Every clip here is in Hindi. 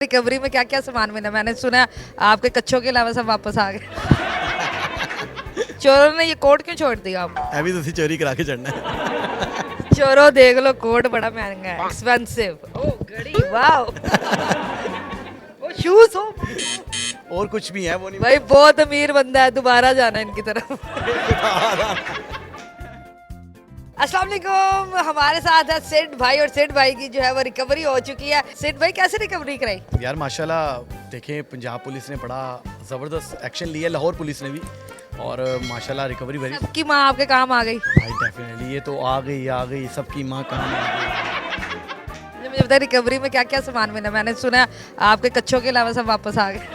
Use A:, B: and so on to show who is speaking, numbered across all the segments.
A: रिकवरी में क्या क्या सामान मिला? मैंने सुना आपके कच्छों के अलावा सब वापस आ गए। चोरों ने ये कोट क्यों छोड़ दिया आप?
B: अभी तो चोरी करा के चढ़ना है।
A: चोरों देख लो, कोट बड़ा महंगा है, एक्सपेंसिव। ओ घड़ी, वाह। ओ शूज हो
B: और कुछ भी है वो नहीं
A: भाई, बहुत अमीर बंदा है, दोबारा जाना है इनकी तरफ। अस्सलाम वालेकुम, हमारे साथ है सेठ भाई और सेठ भाई की जो है वो रिकवरी हो चुकी है। सेठ भाई कैसे रिकवरी कराई?
B: यार माशाल्लाह देखें, पंजाब पुलिस ने बड़ा ज़बरदस्त एक्शन लिया, लाहौर पुलिस ने भी, और माशाल्लाह रिकवरी वेरी।
A: सबकी माँ आपके काम आ गई।
B: भाई डेफिनेटली ये तो आ गई सबकी माँ काम आ गई।
A: मुझे बताया रिकवरी में क्या क्या सामान मिला? मैंने सुना आपके कच्छों के अलावा सब वापस आ गए।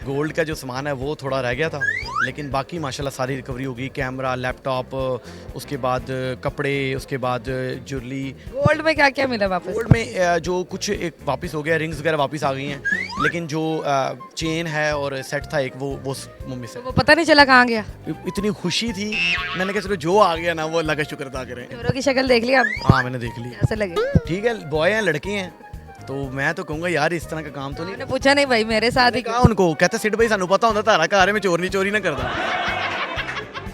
B: गोल्ड का जो सामान है वो थोड़ा रह गया था, लेकिन बाकी माशाल्लाह सारी रिकवरी हो गई। कैमरा, लैपटॉप, उसके बाद कपड़े, उसके बाद ज्वेलरी।
A: गोल्ड में क्या क्या मिला वापस?
B: गोल्ड में जो कुछ एक वापस हो गया, रिंग्स वगैरह वापस आ गई हैं, लेकिन जो चेन है और सेट था एक, वो मम्मी से
A: वो पता नहीं चला कहाँ गया।
B: इतनी खुशी थी, मैंने कहा चलो जो आ गया ना वो अल्लाह का शुक्र अदा करें।
A: चोरों की शक्ल देख लिया आप?
B: हाँ मैंने देख ली।
A: कैसे लगे?
B: ठीक है, बॉय हैं, लड़के हैं, तो मैं तो कहूँगा यार इस तरह का काम तो नहीं।
A: मैंने पूछा नहीं भाई, मेरे साथ ही
B: कहा उनको, कहते सिट भाई सानू पता होता तारा घर में चोरी ना करता।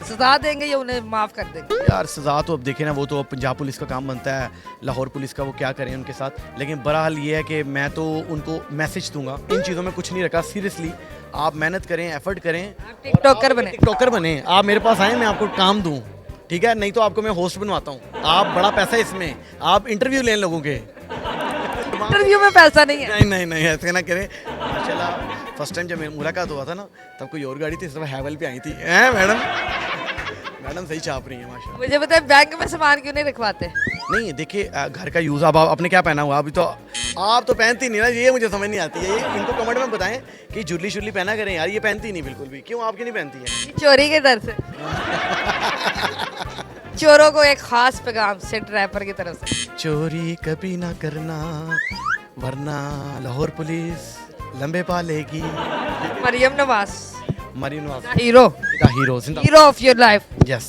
A: सजा देंगे या उन्हें माफ कर देंगे?
B: यार सजा तो अब देखे ना, वो तो अब पंजाब पुलिस का काम बनता है, लाहौर पुलिस का वो क्या करें उनके साथ। लेकिन बहरहाल ये है कि मैं तो उनको मैसेज दूंगा, इन चीज़ों में कुछ नहीं रखा। सीरियसली आप मेहनत करें, एफर्ट करें, टिकटॉकर बने। आप मेरे पास आए, मैं आपको काम दूँ, ठीक है? नहीं तो आपको मैं होस्ट बनवाता हूँ। आप बड़ा पैसा है इसमें, आप इंटरव्यू लें लोगों के।
A: इंटरव्यू में पैसा नहीं है।
B: नहीं ऐसे ना करें। माशाल्लाह फर्स्ट टाइम जब मेरी मुलाकात हुआ था ना, तब कोई और गाड़ी थी, इस दफा हैवल पे आई थी। मैडम सही चाप रही है माशाल्लाह।
A: मुझे पता है, बैंक में सामान क्यों नहीं रखवाते?
B: नहीं देखिए, घर का यूज़ अब आपने क्या पहना हुआ? अभी तो आप तो पहनती नहीं ना, ये मुझे समझ नहीं आती है। ये इनको कमेंट में बताएं कि जुल्ली पहना करें यार, ये पहनती नहीं बिल्कुल भी। क्यों आप क्यों नहीं पहनती है?
A: चोरी के डर से। चोरों को एक खास पैगाम सेठ रैपर की तरफ से।
B: चोरी कभी ना करना, वरना लाहौर पुलिस लंबे पालेगी।
A: मरियम नवाज,
B: मरीन नवाज
A: हीरो,
B: का hero,
A: hero of your life.
B: Yes,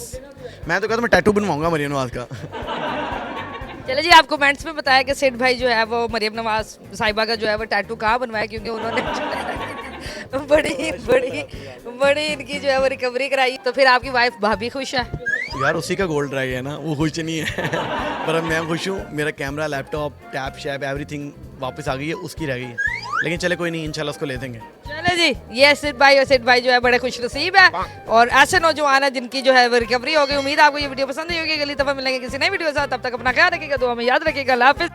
B: मैं तो कहता हूँ मैं टैटू बनवाऊंगा मरीन नवाज का।
A: चलो जी, आप कमेंट्स में बताया कि सेठ भाई जो है वो मरियम नवाज साहिबा का जो है वो टैटू कहाँ बनवाया, क्योंकि उन्होंने बड़ी इनकी जो है वो रिकवरी कराई। तो फिर आपकी वाइफ भाभी खुश है?
B: यार उसी का गोल्ड रह गया ना, वो खुश नहीं है। पर अब मैं खुश हूँ, मेरा कैमरा, लैपटॉप, टैब शैब एवरीथिंग वापस आ गई है, उसकी रह गई है। लेकिन चले कोई नहीं, इंशाल्लाह उसको ले देंगे।
A: चलो जी, ये सेठ भाई और सेठ भाई जो है बड़े खुश नसीब है, और ऐसे नौजवान है जिनकी जो है वो रिकवरी हो गई। उम्मीद आपको ये वीडियो पसंद आई होगी। अगली दफा मिलेंगे किसी नई वीडियो के साथ, तब तक अपना ख्याल रखिएगा, दुआ में याद रखिएगा। अल्लाह हाफिज़।